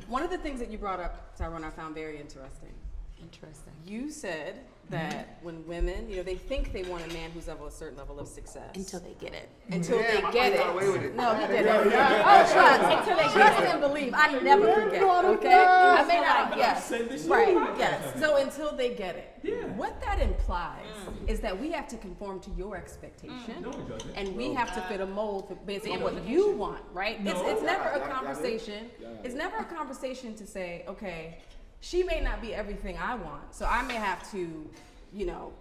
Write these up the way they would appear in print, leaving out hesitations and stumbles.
One of the things that you brought up, Tyrone, I found very interesting. Interesting. You said that when women, they think they want a man who's of a certain level of success. Until they get it. Until they get it. Away with it. No, he did it. Oh, trust. Until they trust and believe. I never forget, okay? I may not, yes. Right, yes. So until they get it. Yeah. What that implies is that we have to conform to your expectation. No, it doesn't. And we have to fit a mold based on what you want, right? It's never a conversation. It's never a conversation to say, okay, she may not be everything I want, so I may have to,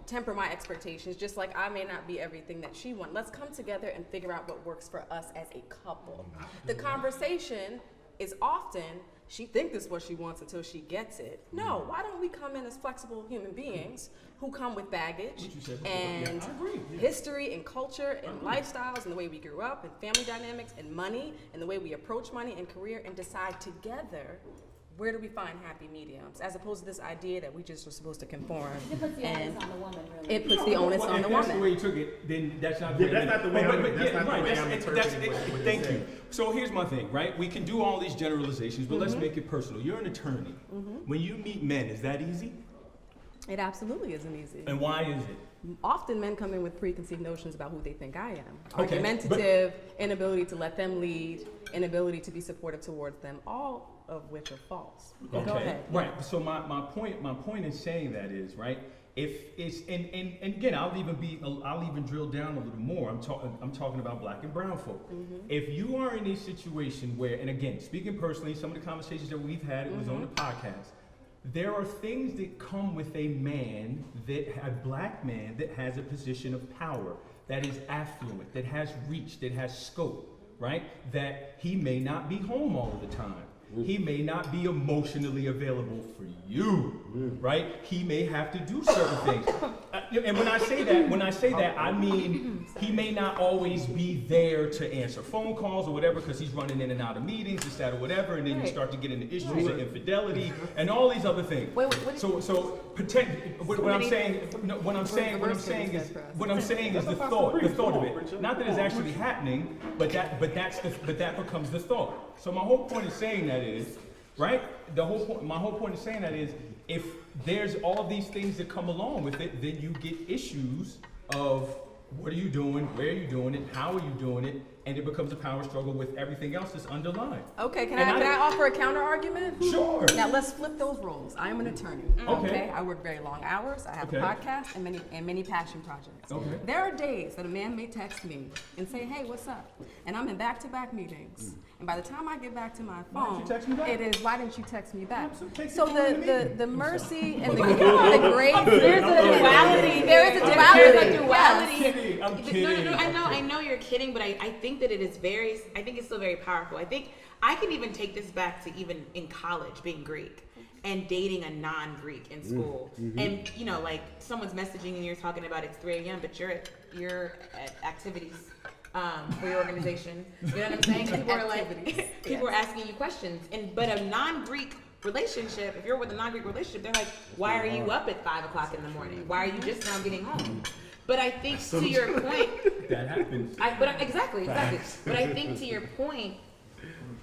temper my expectations, just like I may not be everything that she wants. Let's come together and figure out what works for us as a couple. The conversation is often, she thinks this is what she wants until she gets it. No, why don't we come in as flexible human beings who come with baggage and history and culture and lifestyles and the way we grew up and family dynamics and money and the way we approach money and career and decide together where do we find happy mediums, as opposed to this idea that we just are supposed to conform. It puts the onus on the woman, really. It puts the onus on the If that's the woman. way you took it, then that's not the way. That's not the way I'm That's interpreting what thank you you. So here's my thing, right? We can do all these generalizations, but let's make it personal. You're an attorney. When you meet men, is that easy? It absolutely isn't easy. And why is it? Often men come in with preconceived notions about who they think I am. Okay, Argumentative, inability to let them lead, inability to be supportive towards them, all of which are false. Go ahead. Right. So my point in saying that is, right, if it's and again, I'll even drill down a little more. I'm talking about black and brown folk. If you are in a situation where, and again, speaking personally, some of the conversations that we've had, it was on the podcast. There are things that come with a black man that has a position of power, that is affluent, that has reach, that has scope, right? That he may not be home all the time. He may not be emotionally available for you, right? He may have to do certain things. And when I say that, I mean he may not always be there to answer phone calls or whatever because he's running in and out of meetings, this, that, or whatever, and then you start to get into issues of infidelity and all these other things. What I'm saying is the thought of it. Not that it's actually happening, but that becomes the thought. So my whole point in saying that is, right? My whole point in saying that is, if there's all these things that come along with it, then you get issues of what are you doing, where are you doing it, how are you doing it, and it becomes a power struggle with everything else that's underlying. Okay, can I offer a counter argument? Sure. Now let's flip those roles. I am an attorney. Okay. I work very long hours. I have a podcast and many passion projects. Okay. There are days that a man may text me and say, "Hey, what's up?" And I'm in back-to-back meetings. And by the time I get back to my phone, it is, "Why didn't you text me back?" So the mercy and the grace, there's a duality. There is a duality. I'm kidding. No, I know you're kidding, but I think that I think it's still very powerful. I think I can even take this back to even in college, being Greek and dating a non-Greek in school. And like someone's messaging and you're talking about it's 3 a.m., but you're at activities for your organization. You know what I'm saying? People are asking you questions. But a non-Greek relationship, if you're with a non-Greek relationship, they're like, why are you up at 5 o'clock in the morning? Why are you just now getting home? But I think to your point, that happens. Exactly. But I think to your point,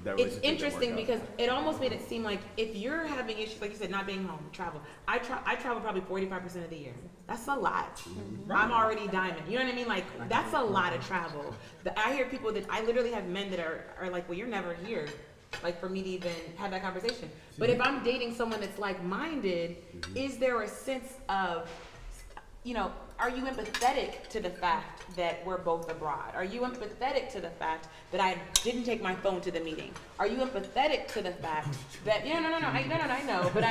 it's interesting because it almost made it seem like if you're having issues, like you said, not being home, travel. I travel probably 45% of the year. That's a lot. I'm already diamond. You know what I mean? Like that's a lot of travel. I hear people that I literally have men that are like, well, you're never here. Like for me to even have that conversation. But if I'm dating someone that's like-minded, is there a sense of, are you empathetic to the fact that we're both abroad? Are you empathetic to the fact that I didn't take my phone to the meeting? Are you empathetic to the fact that I know, but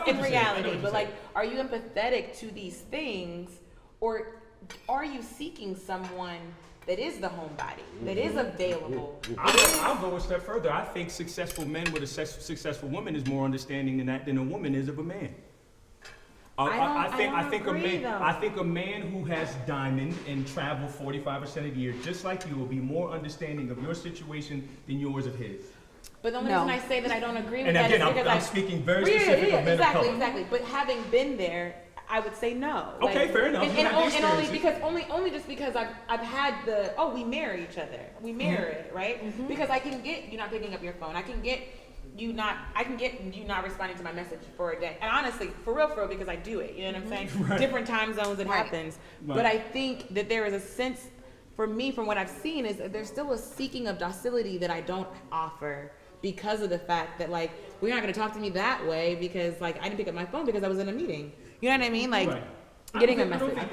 in reality, but like, are you empathetic to these things, or are you seeking someone that is the homebody, that is available? I'll go a step further. I think successful men with a successful woman is more understanding than a woman is of a man. I think a man who has diamond and travel 45% of the year, just like you, will be more understanding of your situation than yours of his. But the only reason I say that I don't agree with and that again, is because I'm speaking very specific of men of color. Exactly. But having been there, I would say no. Okay, fair enough. And only because I've had we marry each other. We marry, right? Because I can get you not picking up your phone. I can get I can get you not responding to my message for a day. And honestly, for real, because I do it, you know what I'm saying? Right. Different time zones, it Right. happens. Right. But I think that there is a sense, for me, from what I've seen, is that there's still a seeking of docility that I don't offer because of the fact that, like, we're not going to talk to me that way because, like, I didn't pick up my phone because I was in a meeting. You know what I mean? Like, Right. getting a I don't message. think